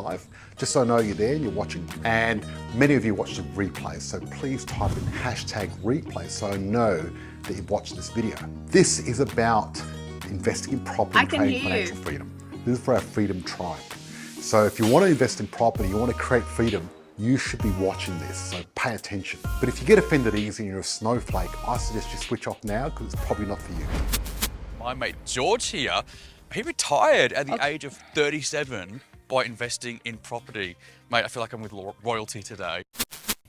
live, just so I know you're there and you're watching. And many of you watch the replays, so please type in hashtag replay so I know that you've watched this video. This is about investing in property and creating financial freedom. This is for our Freedom Tribe. So if you want to invest in property, you want to create freedom, you should be watching this, so pay attention. But if you get offended easy and you're a snowflake, I suggest you switch off now because it's probably not for you. My mate George here, he retired at the age of 37 by investing in property. Mate, I feel like I'm with royalty today.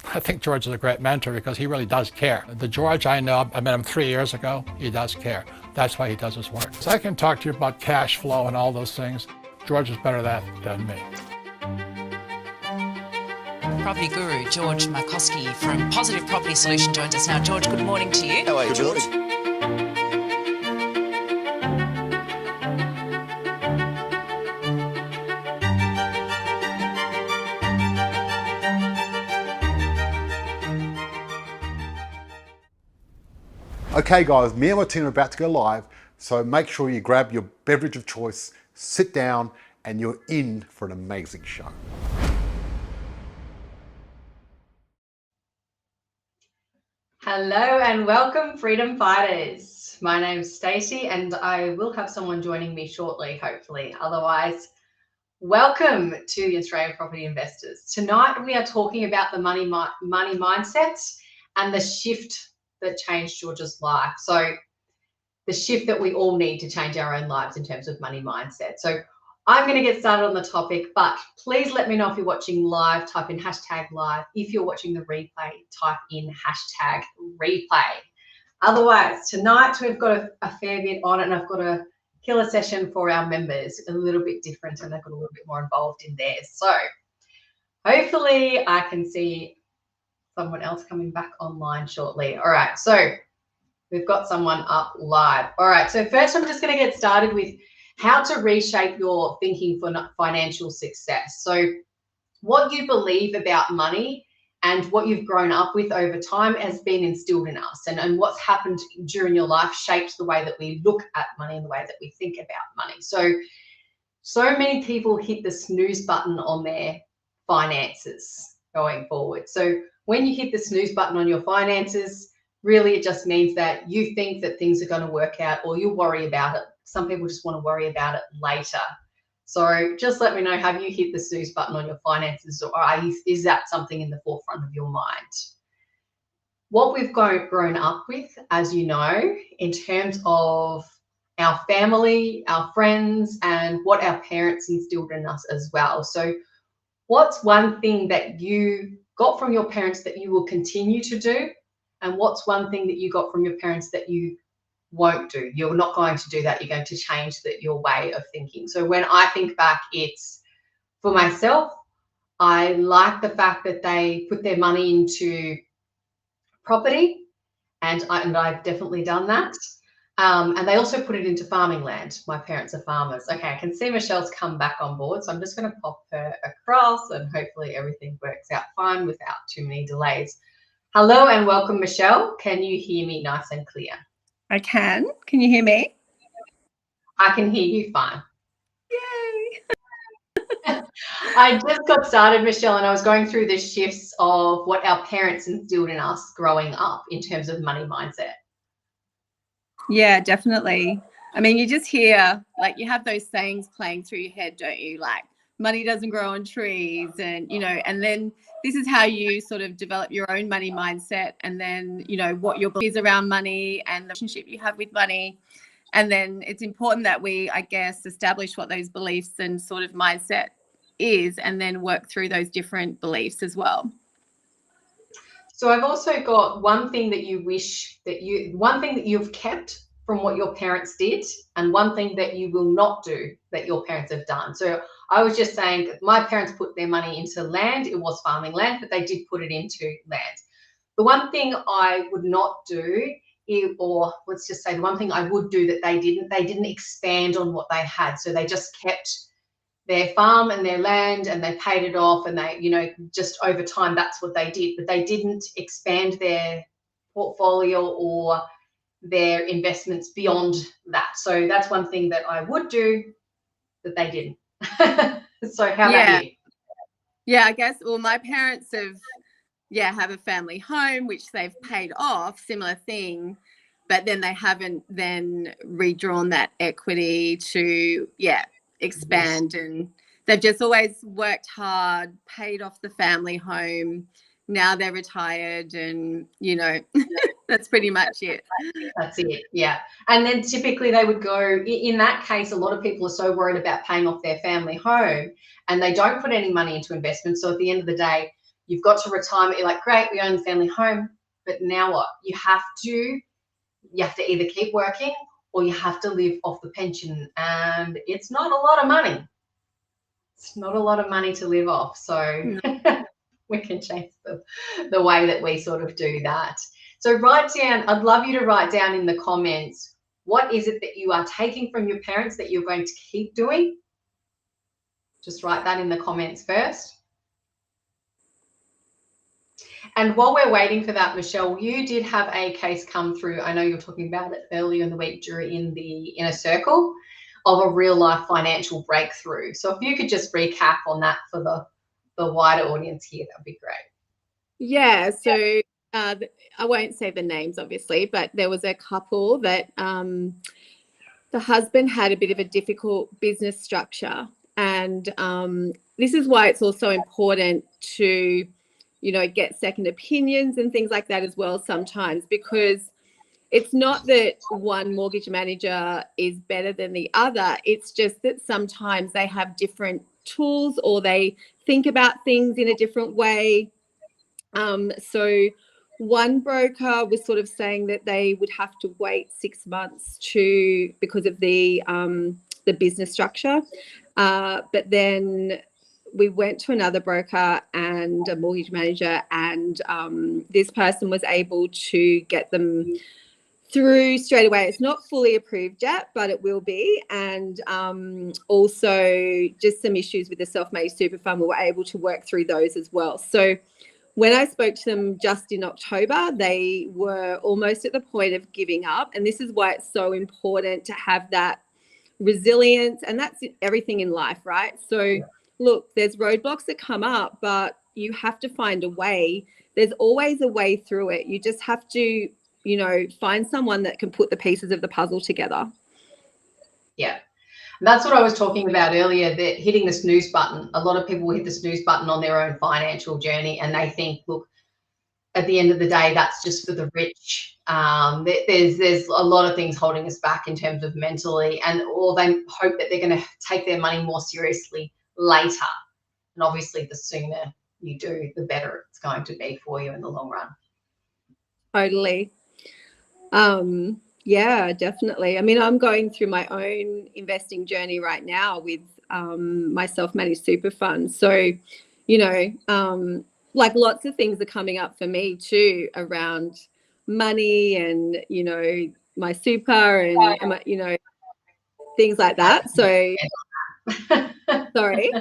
I think George is a great mentor because he really does care. The George I know, I met him 3 years ago, he does care. That's why he does his work. So I can talk to you about cash flow and all those things. George is better at that than me. Property guru George Markowski from Positive Property Solution joins us now. George, good morning to you. How are you, George? Okay guys, me and my team are about to go live, so make sure you grab your beverage of choice, sit down, and you're in for an amazing show. Hello and welcome, Freedom Fighters. My name's Stacey and I will have someone joining me shortly, hopefully. Otherwise, welcome to the Australian Property Investors. Tonight we are talking about the money mindset and the shift that changed George's life. So the shift that we all need to change our own lives in terms of money mindset. So I'm going to get started on the topic, but please let me know if you're watching live, type in hashtag live. If you're watching the replay, type in hashtag replay. Otherwise, tonight we've got a fair bit on it, and I've got a killer session for our members, a little bit different, and they've got a little bit more involved in theirs. So hopefully I can see someone else coming back online shortly. All right, so we've got someone up live. All right, so first I'm just going to get started with how to reshape your thinking for financial success. So what you believe about money and what you've grown up with over time has been instilled in us, and what's happened during your life shaped the way that we look at money and the way that we think about money. So many people hit the snooze button on their finances going forward. So when you hit the snooze button on your finances, really it just means that you think that things are going to work out, or you worry about it. Some people just want to worry about it later. So just let me know, have you hit the snooze button on your finances, or is that something in the forefront of your mind? What we've grown up with, as you know, in terms of our family, our friends, and what our parents instilled in us as well. So what's one thing that you got from your parents that you will continue to do? And what's one thing that you got from your parents that you won't do? You're not going to do that. You're going to change your way of thinking. So when I think back, it's for myself, I like the fact that they put their money into property, and I've definitely done that. And they also put it into farming land. My parents are farmers. Okay, I can see Michelle's come back on board, so I'm just going to pop her across and hopefully everything works out fine without too many delays. Hello and welcome, Michelle. Can you hear me nice and clear? I can. Can you hear me? I can hear you fine. Yay! I just got started, Michelle, and I was going through the shifts of what our parents instilled in us growing up in terms of money mindset. Yeah, definitely. I mean, you just hear, like, you have those sayings playing through your head, don't you? Like, money doesn't grow on trees, and, you know, and then this is how you sort of develop your own money mindset, and then, you know, what your beliefs around money and the relationship you have with money. And then it's important that we, I guess, establish what those beliefs and sort of mindset is, and then work through those different beliefs as well. So I've also got one thing that one thing that you've kept from what your parents did, and one thing that you will not do that your parents have done. So I was just saying that my parents put their money into land. It was farming land, but they did put it into land. The one thing I would not do, or let's just say the one thing I would do that they didn't expand on what they had. So they just kept their farm and their land and they paid it off, and they, you know, just over time, that's what they did. But they didn't expand their portfolio or their investments beyond that. So that's one thing that I would do that they didn't. So how about you? Yeah, I guess. Well, my parents have a family home which they've paid off, similar thing, but then they haven't then redrawn that equity to expand, and they've just always worked hard, paid off the family home. Now they're retired, and that's pretty much it. That's it. Yeah. And then typically they would go, in that case, a lot of people are so worried about paying off their family home and they don't put any money into investments. So at the end of the day, you've got to retirement. You're like, great, we own the family home, but now what? You have to either keep working or you have to live off the pension. And it's not a lot of money. It's not a lot of money to live off. So we can change the way that we sort of do that. So write down, I'd love you to write down in the comments, what is it that you are taking from your parents that you're going to keep doing? Just write that in the comments first. And while we're waiting for that, Michelle, you did have a case come through. I know you were talking about it earlier in the week during the inner circle of a real life financial breakthrough. So if you could just recap on that for the wider audience here, that would be great. Yeah, so I won't say the names, obviously, but there was a couple that the husband had a bit of a difficult business structure. And this is why it's also important to, get second opinions and things like that as well sometimes, because it's not that one mortgage manager is better than the other. It's just that sometimes they have different tools or they think about things in a different way. So one broker was sort of saying that they would have to wait 6 months because of the business structure. But then we went to another broker and a mortgage manager, and this person was able to get them through straight away. It's not fully approved yet, but it will be. And also just some issues with the self-managed super fund, we were able to work through those as well. So when I spoke to them just in October, they were almost at the point of giving up. And this is why it's so important to have that resilience. And that's everything in life, right? So look, there's roadblocks that come up, but you have to find a way. There's always a way through it. You just have to, find someone that can put the pieces of the puzzle together. Yeah. And that's what I was talking about earlier, that hitting the snooze button. A lot of people hit the snooze button on their own financial journey and they think, look, at the end of the day, that's just for the rich. There's a lot of things holding us back in terms of mentally, or they hope that they're going to take their money more seriously later. And obviously, the sooner you do, the better it's going to be for you in the long run. Totally. Yeah, definitely. I mean, I'm going through my own investing journey right now with my self-managed super fund. So, like lots of things are coming up for me too around money and, my super and, things like that. So, sorry.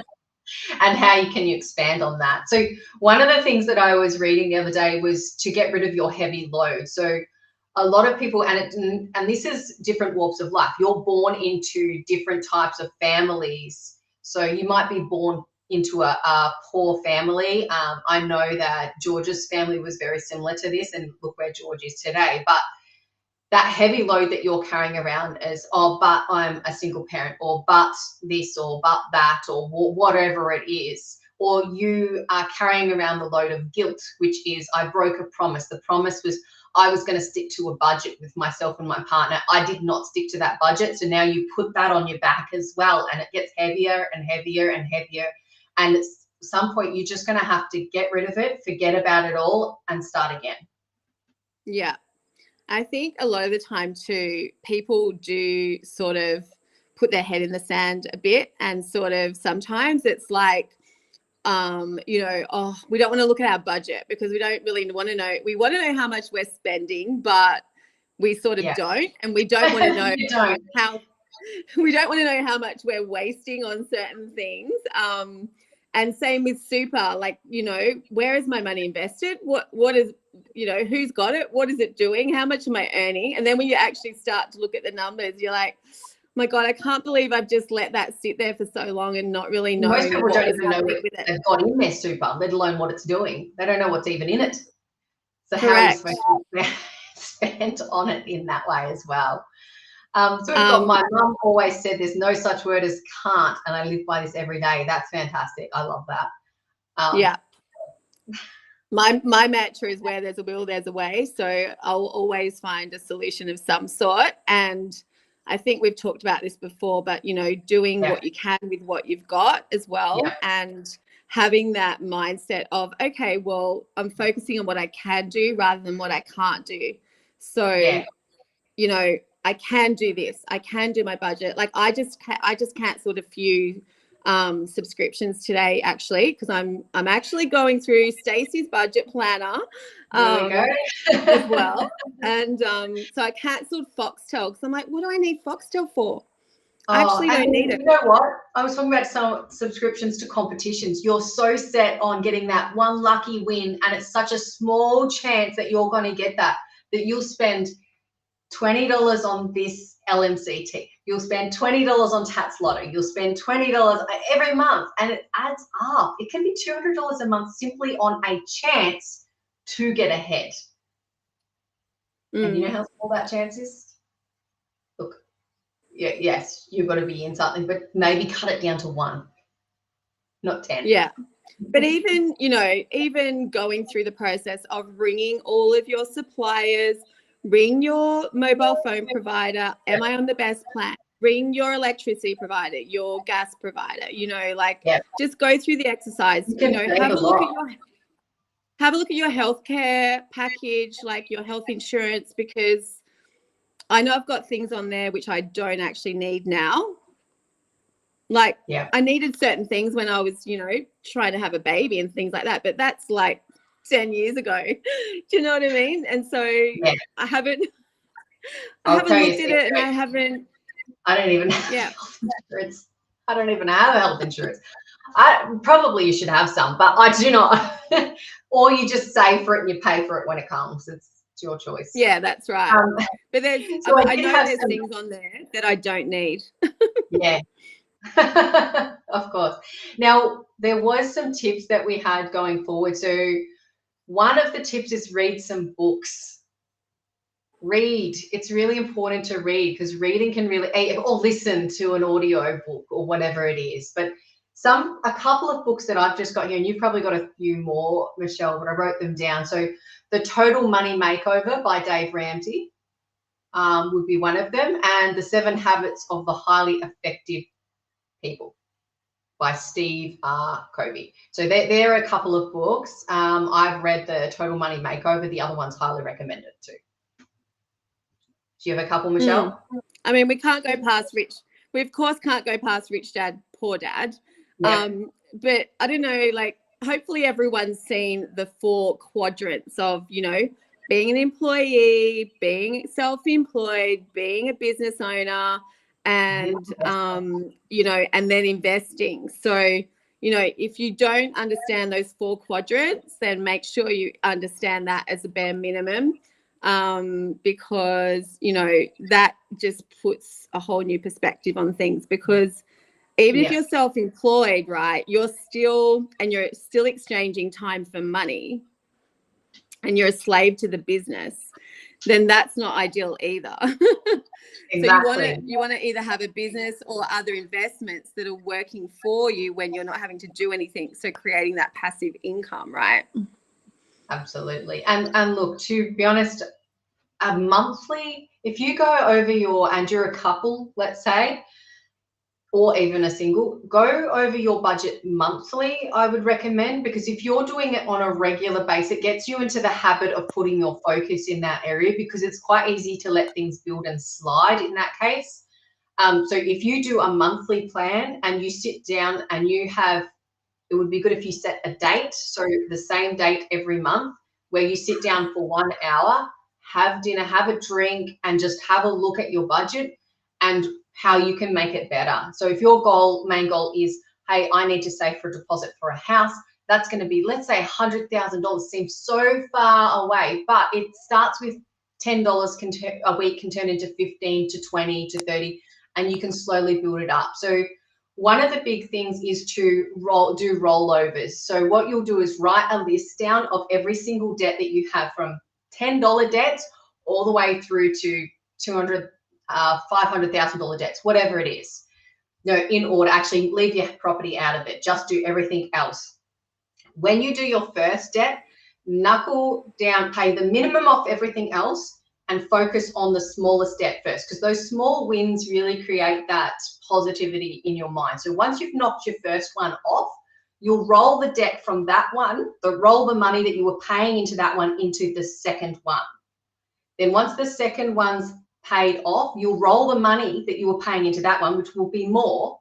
And how can you expand on that? So one of the things that I was reading the other day was to get rid of your heavy load. So a lot of people, and this is different walks of life. You're born into different types of families. So you might be born into a poor family. I know that George's family was very similar to this, and look where George is today. But that heavy load that you're carrying around is, oh, but I'm a single parent, or but this, or but that, or whatever it is. Or you are carrying around the load of guilt, which is, I broke a promise. The promise was I was going to stick to a budget with myself and my partner. I did not stick to that budget. So now you put that on your back as well, and it gets heavier and heavier and heavier. And at some point, you're just going to have to get rid of it, forget about it all, and start again. Yeah. I think a lot of the time too, people do sort of put their head in the sand a bit, and sort of sometimes it's like, we don't want to look at our budget because we don't really want to know. We want to know how much we're spending, but we sort of don't, and we don't want to know we don't want to know how much we're wasting on certain things. And same with super, like, where is my money invested? What is, who's got it? What is it doing? How much am I earning? And then when you actually start to look at the numbers, you're like, My God, I can't believe I've just let that sit there for so long and not really Most known people what don't was even know happening what with it. they've got in their super, let alone what it's doing. They don't know what's even in it. So how are you Correct. supposed to spend on it in that way as well? So we've got, my mum always said there's no such word as can't, and I live by this every day. That's fantastic. I love that. Yeah. My mantra is where there's a will, there's a way. So I'll always find a solution of some sort. And I think we've talked about this before, but, you know, doing what you can with what you've got as well. And having that mindset of, okay, well, I'm focusing on what I can do rather than what I can't do. So, you know, I can do this. I can do my budget. Like I just cancelled a few subscriptions today, actually, because I'm actually going through Stacey's budget planner as well. And so I cancelled Foxtel because I'm like, what do I need Foxtel for? I actually don't need it. You know what? I was talking about some subscriptions to competitions. You're so set on getting that one lucky win, and it's such a small chance that you're going to get that you'll spend $20 on this LMCT. You'll spend $20 on Tats Lotto. You'll spend $20 every month, and it adds up. It can be $200 a month simply on a chance to get ahead. And you know how small that chance is? Look, yes, you've got to be in something, but maybe cut it down to 1, not 10. Yeah. But even, you know, even going through the process of ringing all of your suppliers, ring your mobile phone provider, am I on the best plan? Ring your electricity provider, your gas provider, you know, like just go through the exercise, you know, have a look at your healthcare package, like your health insurance, because I know I've got things on there which I don't actually need now. Like I needed certain things when I was, you know, trying to have a baby and things like that, but that's like 10 years ago. Do you know what I mean? And so I haven't looked at it, and I don't even have health insurance. I don't even have health insurance. Probably you should have some, but I do not. Or you just save for it and you pay for it when it comes. It's your choice. Yeah, that's right. But there's I know there's things on there that I don't need. Of course. Now, there was some tips that we had going forward. So one of the tips is read some books. Read. It's really important to read, because reading can really, or listen to an audio book or whatever it is. But a couple of books that I've just got here, and you've probably got a few more, Michelle, but I wrote them down. So The Total Money Makeover by Dave Ramsey would be one of them, and The 7 Habits of the Highly Effective People by Steve R. Covey. So there are a couple of books. I've read The Total Money Makeover. The other one's highly recommended too. Do you have a couple, Michelle? I mean, we can't go past we of course can't go past Rich Dad, Poor Dad. But I don't know, like hopefully everyone's seen the 4 quadrants of, you know, being an employee, being self-employed, being a business owner, and you know, and then investing. So, you know, if you don't understand those 4 quadrants, then make sure you understand that as a bare minimum, because, you know, that just puts a whole new perspective on things. Because even if you're self-employed, right, you're still exchanging time for money, and you're a slave to the business, then that's not ideal either. Exactly. So you want to either have a business or other investments that are working for you when you're not having to do anything. So creating that passive income, right? Absolutely. And look, to be honest, a monthly, if you go over you're a couple, let's say, or even a single, go over your budget monthly, I would recommend, because if you're doing it on a regular basis, it gets you into the habit of putting your focus in that area, because it's quite easy to let things build and slide in that case. So if you do a monthly plan and you sit down and it would be good if you set a date, so the same date every month, where you sit down for 1 hour, have dinner, have a drink, and just have a look at your budget and how you can make it better. So if your main goal is, hey, I need to save for a deposit for a house, that's going to be, let's say $100,000 seems so far away, but it starts with $10 a week can turn into 15 to 20 to 30. and you can slowly build it up. So one of the big things is to do rollovers. So what you'll do is write a list down of every single debt that you have, from $10 debts all the way through to $200, $500,000 debts, whatever it is. No, in order. Actually, leave your property out of it. Just do everything else. When you do your first debt, knuckle down, pay the minimum off everything else, and focus on the smallest debt first, because those small wins really create that positivity in your mind. So once you've knocked your first one off, you'll roll the debt from that one, roll the money that you were paying into that one into the second one. Then once the second one's paid off, you'll roll the money that you were paying into that one, which will be more,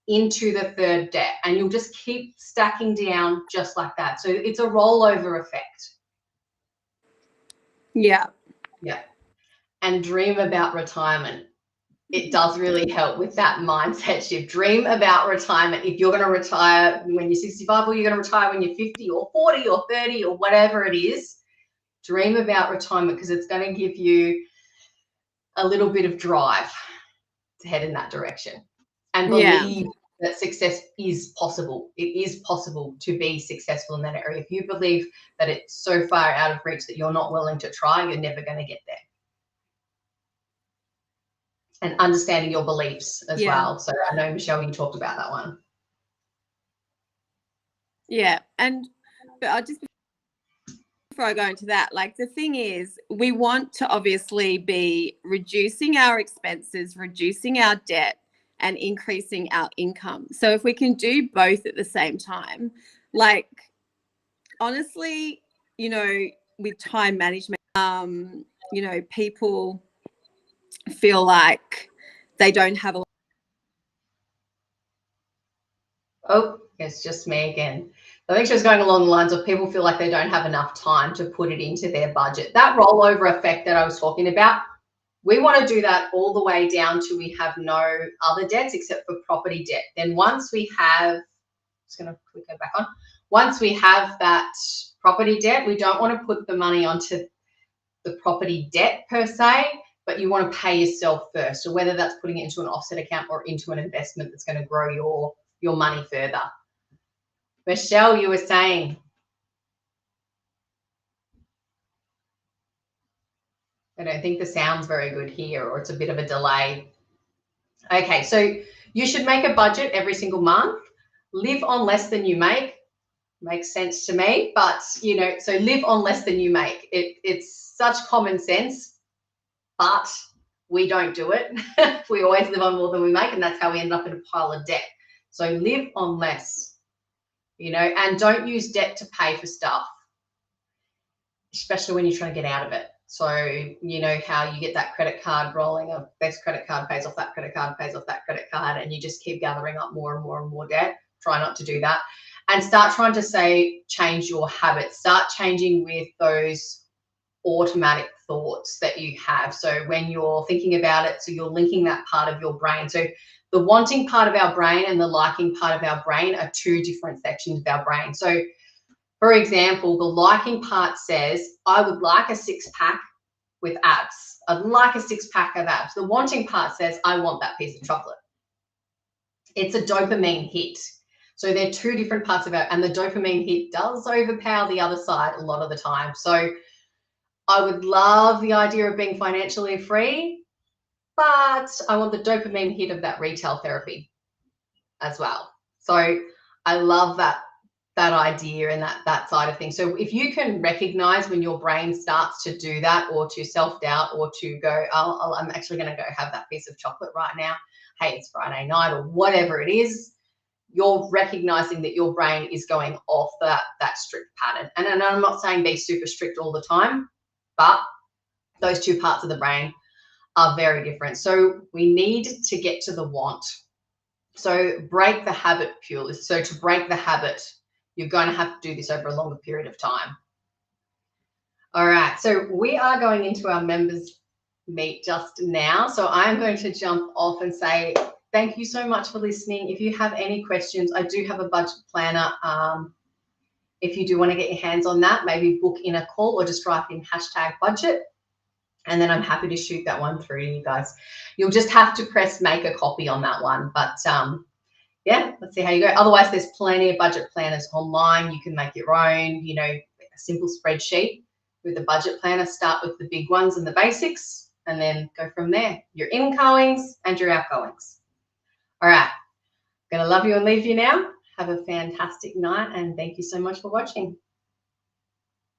into the third debt, and you'll just keep stacking down just like that. So it's a rollover effect. Yeah. Yeah. And dream about retirement. It does really help with that mindset shift. Dream about retirement. If you're going to retire when you're 65, or you're going to retire when you're 50 or 40 or 30 or whatever it is, dream about retirement, because it's going to give you a little bit of drive to head in that direction, and believe that success is possible. It is possible to be successful in that area. If you believe that it's so far out of reach that you're not willing to try, you're never going to get there. And understanding your beliefs as well. So I know, Michelle, you talked about that one. Yeah. But I'll just, before I go into that, like, the thing is, we want to obviously be reducing our expenses, reducing our debt, and increasing our income. So if we can do both at the same time, like, honestly, you know, with time management, you know, people feel like they don't have a. Oh, it's just me again. I think she was going along the lines of people feel like they don't have enough time to put it into their budget. That rollover effect that I was talking about, we want to do that all the way down to we have no other debts except for property debt. Then once we have, just going to quickly go back on, once we have that property debt, we don't want to put the money onto the property debt per se, but you want to pay yourself first. So whether that's putting it into an offset account or into an investment that's going to grow your money further. Michelle, you were saying. I don't think the sound's very good here, or it's a bit of a delay. Okay, so you should make a budget every single month. Live on less than you make. Makes sense to me, but you know, so live on less than you make. It's such common sense, but we don't do it. We always live on more than we make, and that's how we end up in a pile of debt. So live on less, you know, and don't use debt to pay for stuff, especially when you're trying to get out of it. So you know how you get that credit card rolling, a best credit card pays off that credit card, pays off that credit card, and you just keep gathering up more and more and more debt. Try not to do that. And start trying to change your habits. Start changing with those automatic thoughts that you have. So when you're thinking about it, so you're linking that part of your brain. So the wanting part of our brain and the liking part of our brain are two different sections of our brain. So for example, the liking part says, I would like a six-pack with abs. I'd like a six-pack of abs. The wanting part says, I want that piece of chocolate. It's a dopamine hit. So they're two different parts of it, and the dopamine hit does overpower the other side a lot of the time. So I would love the idea of being financially free, but I want the dopamine hit of that retail therapy as well. So I love that idea and that side of things. So if you can recognize when your brain starts to do that, or to self-doubt, or to go, oh, I'm actually going to go have that piece of chocolate right now. Hey, it's Friday night, or whatever it is. You're recognizing that your brain is going off that strict pattern. And I'm not saying be super strict all the time, but those two parts of the brain are very different. So we need to get to the want. So break the habit purely. So to break the habit, you're going to have to do this over a longer period of time. All right, so we are going into our members meet just now. So I'm going to jump off and say, thank you so much for listening. If you have any questions, I do have a budget planner. If you do want to get your hands on that, maybe book in a call or just write in #budget. And then I'm happy to shoot that one through to you guys. You'll just have to press make a copy on that one. But yeah, let's see how you go. Otherwise, there's plenty of budget planners online. You can make your own, you know, a simple spreadsheet with a budget planner. Start with the big ones and the basics, and then go from there. Your ingoings and your outgoings. All right, I'm gonna love you and leave you now. Have a fantastic night, and thank you so much for watching.